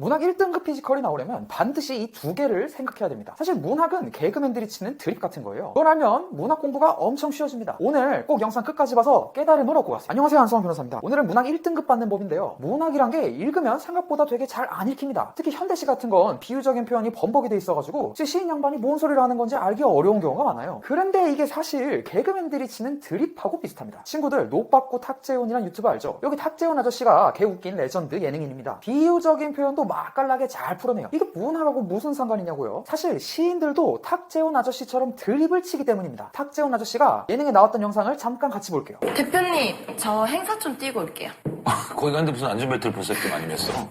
문학 1등급 피지컬이 나오려면 반드시 이 두 개를 생각해야 됩니다. 사실 문학은 개그맨들이 치는 드립 같은 거예요. 그걸 알면 문학 공부가 엄청 쉬워집니다. 오늘 꼭 영상 끝까지 봐서 깨달음을 얻고 가세요. 안녕하세요, 안성환 변호사입니다. 오늘은 문학 1등급 받는 법인데요. 문학이란 게 읽으면 생각보다 되게 잘 안 읽힙니다. 특히 현대시 같은 건 비유적인 표현이 범벅이 돼 있어가지고 시인 양반이 뭔 소리를 하는 건지 알기 어려운 경우가 많아요. 그런데 이게 사실 개그맨들이 치는 드립하고 비슷합니다. 친구들, 노빠꾸 탁재훈이란 유튜브 알죠? 여기 탁재훈 아저씨가 개 웃긴 레전드 예능인입니다. 비유적인 표현도 맛깔나게 잘 풀어내요. 이게 문학하고 무슨 상관이냐고요? 사실 시인들도 탁재훈 아저씨처럼 드립을 치기 때문입니다. 탁재훈 아저씨가 예능에 나왔던 영상을 잠깐 같이 볼게요. 대표님, 저 행사 좀 뛰고 올게요. 거기 갔는데 무슨 안전벨트를 벌써 이렇게 많이 맸어?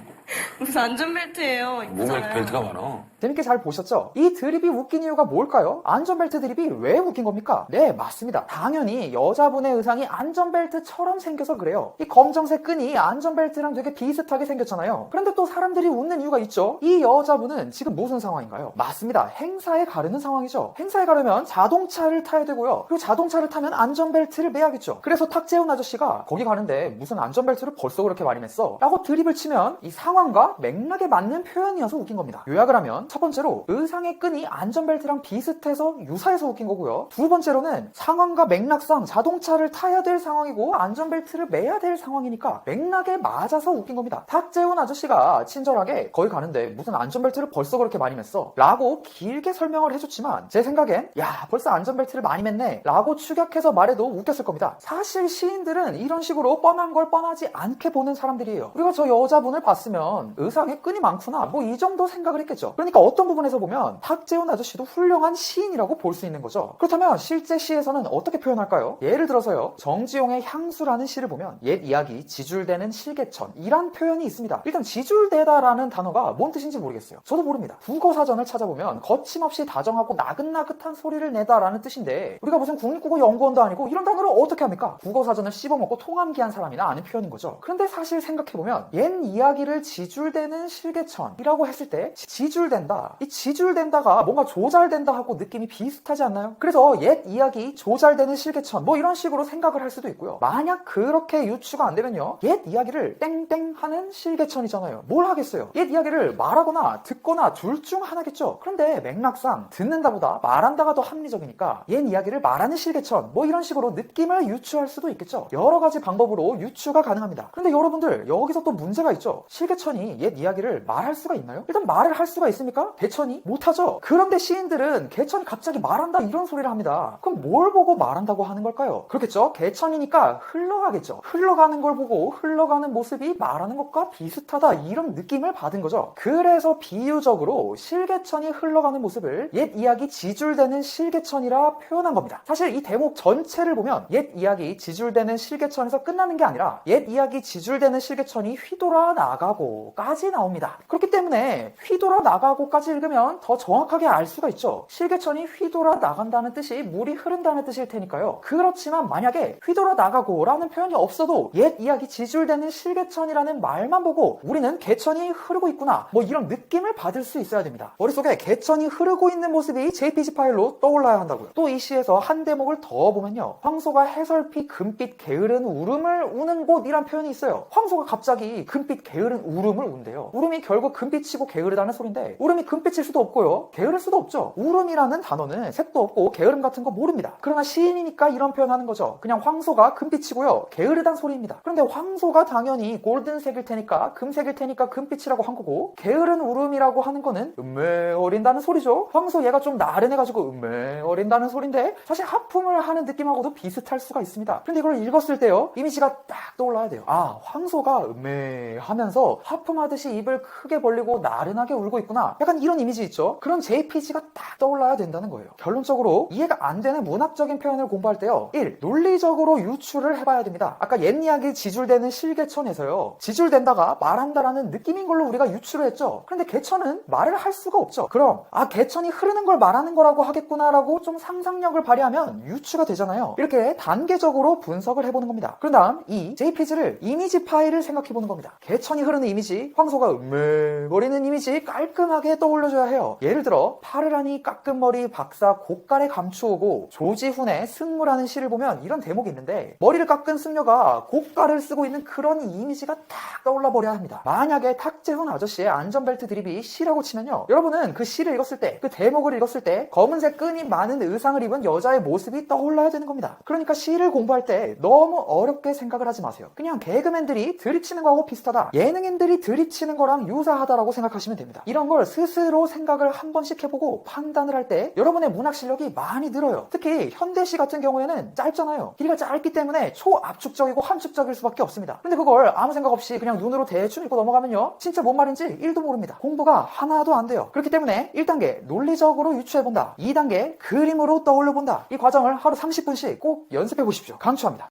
무슨 안전벨트예요? 몸에 벨트가 많아. 재밌게 잘 보셨죠? 이 드립이 웃긴 이유가 뭘까요? 안전벨트 드립이 왜 웃긴 겁니까? 네, 맞습니다. 당연히 여자분의 의상이 안전벨트처럼 생겨서 그래요. 이 검정색 끈이 안전벨트랑 되게 비슷하게 생겼잖아요. 그런데 또 사람들이 웃는 이유가 있죠? 이 여자분은 지금 무슨 상황인가요? 맞습니다. 행사에 가려는 상황이죠. 행사에 가려면 자동차를 타야 되고요. 그리고 자동차를 타면 안전벨트를 매야겠죠. 그래서 탁재훈 아저씨가 거기 가는데 무슨 안전벨트를 벌써 그렇게 많이 맸어? 라고 드립을 치면 이 상황과 맥락에 맞는 표현이어서 웃긴 겁니다. 요약을 하면 첫 번째로 의상의 끈이 안전벨트랑 비슷해서 유사해서 웃긴 거고요. 두 번째로는 상황과 맥락상 자동차를 타야 될 상황이고 안전벨트를 매야 될 상황이니까 맥락에 맞아서 웃긴 겁니다. 탁재훈 아저씨가 친절하게 거기 가는데 무슨 안전벨트를 벌써 그렇게 많이 맸어? 라고 길게 설명을 해줬지만 제 생각엔 야 벌써 안전벨트를 많이 맸네 라고 추격해서 말해도 웃겼을 겁니다. 사실 시인들은 이런 식으로 뻔한 걸 뻔하지 않게 보는 사람들이에요. 우리가 저 여자분을 봤으면 의상에 끈이 많구나 뭐 이 정도 생각을 했겠죠. 그러니까 어떤 부분에서 보면 탁재훈 아저씨도 훌륭한 시인이라고 볼 수 있는 거죠. 그렇다면 실제 시에서는 어떻게 표현할까요? 예를 들어서요. 정지용의 향수라는 시를 보면 옛 이야기 지줄대는 실개천 이란 표현이 있습니다. 일단 지줄대다라는 단어가 뭔 뜻인지 모르겠어요. 저도 모릅니다. 국어사전을 찾아보면 거침없이 다정하고 나긋나긋한 소리를 내다라는 뜻인데 우리가 무슨 국립국어연구원도 아니고 이런 단어를 어떻게 합니까? 국어사전을 씹어먹고 통암기한 사람이나 아는 표현인 거죠. 그런데 사실 생각해보면 옛 이야기를 지줄대는 실개천이라고 했을 때 지줄댄다. 이 지줄댄다가 뭔가 조잘된다 하고 느낌이 비슷하지 않나요? 그래서 옛 이야기 조잘되는 실개천 뭐 이런 식으로 생각을 할 수도 있고요. 만약 그렇게 유추가 안 되면요. 옛 이야기를 땡땡 하는 실개천이잖아요. 뭘 하겠어요? 옛 이야기를 말하거나 듣거나 둘 중 하나겠죠. 그런데 맥락상 듣는다보다 말한다가 더 합리적이니까 옛 이야기를 말하는 실개천 뭐 이런 식으로 느낌을 유추할 수도 있겠죠. 여러 가지 방법으로 유추가 가능합니다. 그런데 여러분들 여기서 또 문제가 있죠. 실개천이 옛 이야기를 말할 수가 있나요? 일단 말을 할 수가 있습니까? 개천이? 못하죠. 그런데 시인들은 개천이 갑자기 말한다 이런 소리를 합니다. 그럼 뭘 보고 말한다고 하는 걸까요? 그렇겠죠. 개천이니까 흘러가겠죠. 흘러가는 걸 보고 흘러가는 모습이 말하는 것과 비슷하다 이런 느낌을 받은 거죠. 그래서 비유적으로 실개천이 흘러가는 모습을 옛 이야기 지줄대는 실개천이라 표현한 겁니다. 사실 이 대목 전체를 보면 옛 이야기 지줄대는 실개천에서 끝나는 게 아니라 옛 이야기 지줄대는 실개천이 휘돌아 나가고까지 나옵니다. 그렇기 때문에 휘돌아 나가고까지 읽으면 더 정확하게 알 수가 있죠. 실개천이 휘돌아 나간다는 뜻이 물이 흐른다는 뜻일 테니까요. 그렇지만 만약에 휘돌아 나가고 라는 표현이 없어도 옛 이야기 지줄대는 실개천이라는 말만 보고 우리는 개천이 흐르고 있구나 뭐 이런 느낌을 받을 수 있어야 됩니다. 머릿속에 개천이 흐르고 있는 모습이 JPG 파일로 떠올라야 한다고요. 또 이 시에서 한 대목을 더 보면요. 황소가 해설피 금빛 게으른 울음을 우는 곳이란 표현이 있어요. 황소가 갑자기 금빛 게으른 울음을 운대요. 울음이 결국 금빛이고 게으르다는 소린데 울음이 금빛일 수도 없고요. 게으를 수도 없죠. 울음이라는 단어는 색도 없고 게으름 같은 거 모릅니다. 그러나 시인이니까 이런 표현하는 거죠. 그냥 황소가 금빛이고요. 게으르단 소리입니다. 그런데 황소가 당연히 골든색일 테니까 금색일 테니까 금빛이라고 한 거고 게으른 울음이라고 하는 거는 음메어린다는 소리죠. 황소 얘가 좀 나른해가지고 음메어린다는 소린데 사실 하품을 하는 느낌하고도 비슷할 수가 있습니다. 근데 이걸 읽었을 때요. 이미지가 딱 떠올라야 돼요. 아 황소가 음메 하면서 하품하듯이 입을 크게 벌리고 나른하게 울고 있구나. 약간 이런 이미지 있죠. 그런 JPG가 딱 떠올라야 된다는 거예요. 결론적으로 이해가 안 되는 문학적인 표현을 공부할 때요. 1. 논리적으로 유추를 해봐야 됩니다. 아까 옛 이야기 지줄대는 실개천에서요. 지줄댄다가 말한다라는 느낌인 걸로 우리가 유추를 했죠. 그런데 개천은 말을 할 수가 없죠. 그럼 개천이 흐르는 걸 말하는 거라고 하겠구나라고 좀 상상력을 발휘하면 유추가 되잖아요. 이렇게 단계적으로 분석을 해보는 겁니다. 그런 다음 이 JPG를 이미지 파일을 생각해보는 겁니다. 개천이 흐르는 이미지 이미지, 황소가 음물거리는 이미지 깔끔하게 떠올려줘야 해요. 예를 들어 파르라니 깎은머리 박사 고깔에 감추오고 조지훈의 승무라는 시를 보면 이런 대목이 있는데 머리를 깎은 승려가 고깔을 쓰고 있는 그런 이미지가 딱 떠올라 버려야 합니다. 만약에 탁재훈 아저씨의 안전벨트 드립이 시라고 치면요, 여러분은 그 시를 읽었을 때, 그 대목을 읽었을 때 검은색 끈이 많은 의상을 입은 여자의 모습이 떠올라야 되는 겁니다. 그러니까 시를 공부할 때 너무 어렵게 생각을 하지 마세요. 그냥 개그맨들이 드립치는 거하고 비슷하다, 예능인들이 드립치는 거랑 유사하다라고 생각하시면 됩니다. 이런 걸 스스로 생각을 한 번씩 해보고 판단을 할 때 여러분의 문학 실력이 많이 늘어요. 특히 현대시 같은 경우에는 짧잖아요. 길이가 짧기 때문에 초압축적이고 함축적일 수밖에 없습니다. 근데 그걸 아무 생각 없이 그냥 눈으로 대충 읽고 넘어가면요, 진짜 뭔 말인지 1도 모릅니다. 공부가 하나도 안 돼요. 그렇기 때문에 1단계 논리적으로 유추해본다, 2단계 그림으로 떠올려본다, 이 과정을 하루 30분씩 꼭 연습해 보십시오. 강추합니다.